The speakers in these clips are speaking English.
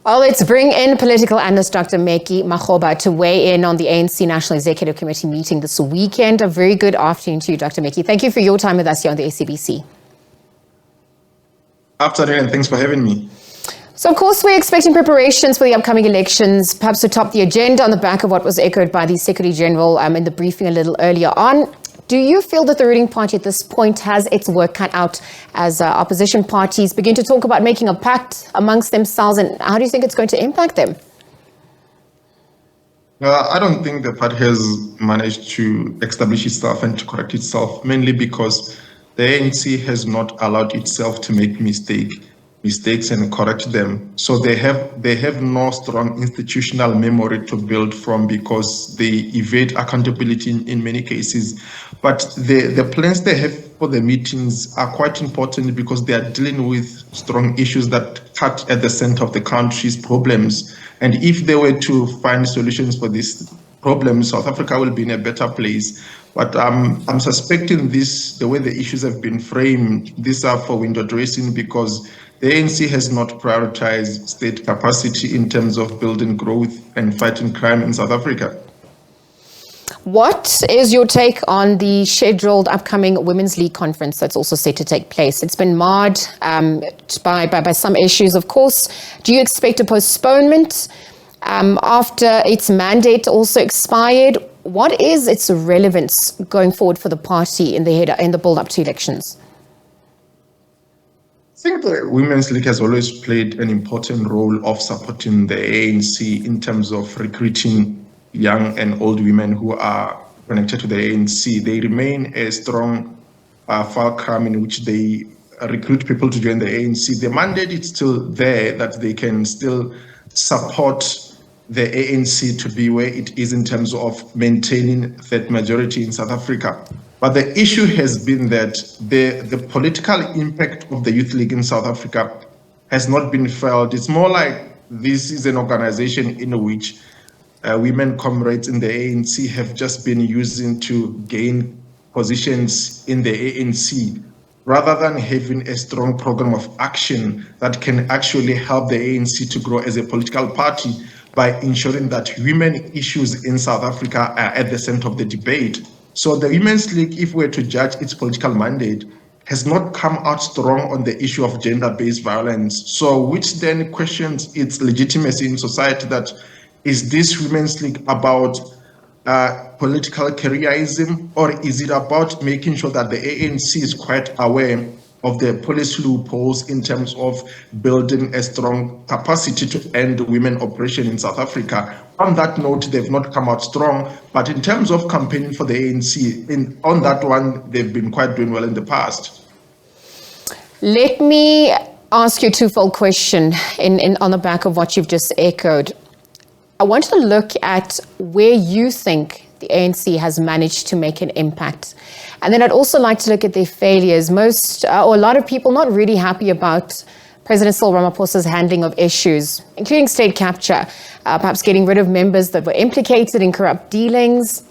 Well, let's bring in political analyst Dr Metji Makgoba to weigh in on the ANC National Executive Committee meeting this weekend. A very good afternoon to you, Dr Metji. Thank you for your time with us here on the SABC. Afternoon, and thanks for having me. So, of course, we're expecting preparations for the upcoming elections, perhaps to top the agenda on the back of what was echoed by the Secretary General in the briefing a little earlier on. Do you feel that the ruling party at this point has its work cut out as opposition parties begin to talk about making a pact amongst themselves, and how do you think it's going to impact them? I don't think the party has managed to establish itself and to correct itself, mainly because the ANC has not allowed itself to make mistakes and correct them. So they have no strong institutional memory to build from, because they evade accountability in many cases. But the plans they have for the meetings are quite important, because they are dealing with strong issues that cut at the center of the country's problems. And if they were to find solutions for these problems, South Africa will be in a better place. But I'm suspecting the way the issues have been framed, these are for window dressing, because the ANC has not prioritized state capacity in terms of building growth and fighting crime in South Africa. What is your take on the scheduled upcoming Women's League conference that's also set to take place? It's been marred by some issues, of course. Do you expect a postponement after its mandate also expired? What is its relevance going forward for the party in the build-up to elections? I think the Women's League has always played an important role of supporting the ANC in terms of recruiting young and old women who are connected to the ANC. They remain a strong fulcrum in which they recruit people to join the ANC. The mandate is still there, that they can still support the ANC to be where it is in terms of maintaining that majority in South Africa. But the issue has been that the political impact of the Youth League in South Africa has not been felt. It's more like this is an organization in which women comrades in the ANC have just been using to gain positions in the ANC, rather than having a strong program of action that can actually help the ANC to grow as a political party by ensuring that women issues in South Africa are at the center of the debate. So the Women's League, if we're to judge its political mandate, has not come out strong on the issue of gender-based violence. So which then questions its legitimacy in society, that is this Women's League about political careerism, or is it about making sure that the ANC is quite aware of the policy loopholes in terms of building a strong capacity to end women oppression in South Africa? On that note, they've not come out strong, but in terms of campaigning for the ANC, on that one, they've been quite doing well in the past. Let me ask you a twofold question on the back of what you've just echoed. I want to look at where you think the ANC has managed to make an impact. And then I'd also like to look at their failures. A lot of people not really happy about President Cyril Ramaphosa's handling of issues, including state capture, perhaps getting rid of members that were implicated in corrupt dealings.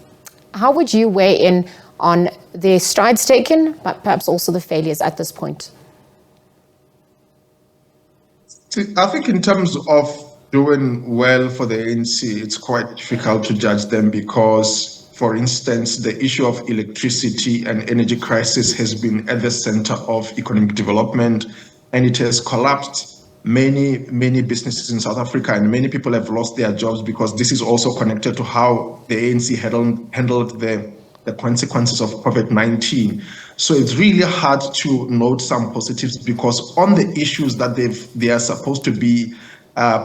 How would you weigh in on their strides taken, but perhaps also the failures at this point? I think in terms of doing well for the ANC, it's quite difficult to judge them, because, for instance, the issue of electricity and energy crisis has been at the center of economic development, and it has collapsed many businesses in South Africa, and many people have lost their jobs, because this is also connected to how the ANC handled the consequences of COVID-19. So it's really hard to note some positives, because on the issues that they are supposed to be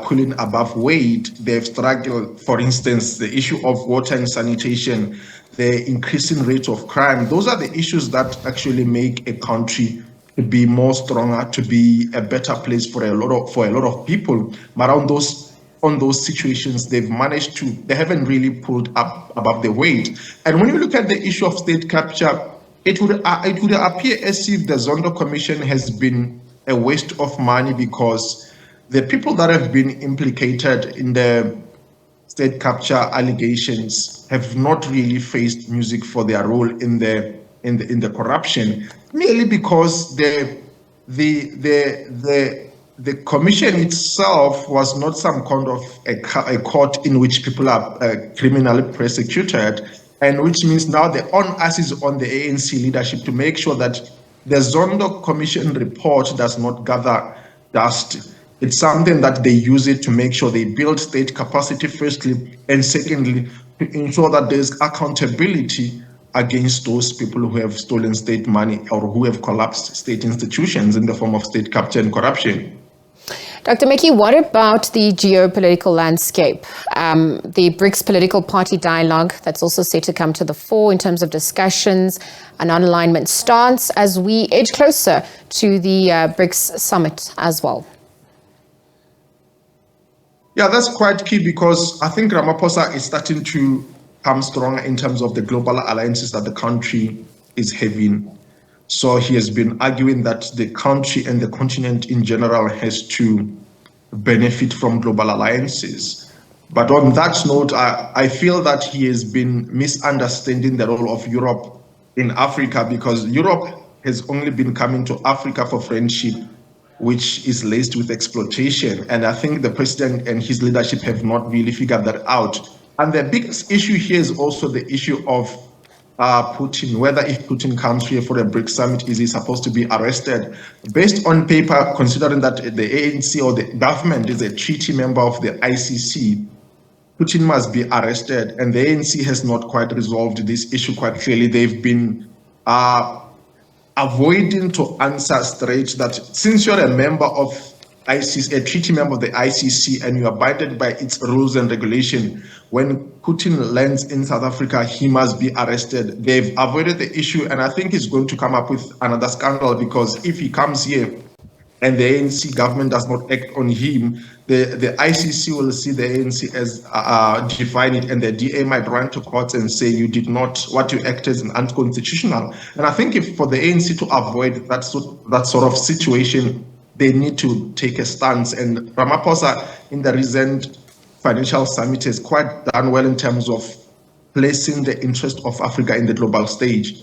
pulling above weight, they've struggled. For instance, the issue of water and sanitation, the increasing rate of crime. Those are the issues that actually make a country to be more stronger, to be a better place for a lot of people. But on those situations, they haven't really pulled up above the weight. And when you look at the issue of state capture, it would appear as if the Zondo Commission has been a waste of money, because the people that have been implicated in the state capture allegations have not really faced music for their role in the corruption, merely because the the commission itself was not some kind of a court in which people are criminally persecuted, and which means now the onus is on the ANC leadership to make sure that the Zondo Commission report does not gather dust. It's something that they use it to make sure they build state capacity, firstly, and secondly, to ensure that there's accountability against those people who have stolen state money or who have collapsed state institutions in the form of state capture and corruption. Dr. Metji, what about the geopolitical landscape? The BRICS political party dialogue that's also set to come to the fore in terms of discussions, an alignment stance as we edge closer to the BRICS summit as well. Yeah, that's quite key because I think Ramaphosa is starting to come stronger in terms of the global alliances that the country is having. So he has been arguing that the country and the continent in general has to benefit from global alliances. But on that note, I feel that he has been misunderstanding the role of Europe in Africa, because Europe has only been coming to Africa for friendship, which is laced with exploitation. And I think the president and his leadership have not really figured that out. And the biggest issue here is also the issue of Putin, whether if Putin comes here for a BRICS summit, is he supposed to be arrested? Based on paper, considering that the ANC or the government is a treaty member of the ICC, Putin must be arrested, and the ANC has not quite resolved this issue quite clearly. They've been avoiding to answer straight that since you're a member of ICC, a treaty member of the ICC, and you are abided by its rules and regulation, when Putin lands in South Africa, he must be arrested. They've avoided the issue, and I think he's going to come up with another scandal, because if he comes here and the ANC government does not act on him, the ICC will see the ANC as define it, and the DA might run to courts and say you did not, what you acted is unconstitutional. And I think if for the ANC to avoid that sort of situation, they need to take a stance. And Ramaphosa, in the recent financial summit, has quite done well in terms of placing the interest of Africa in the global stage.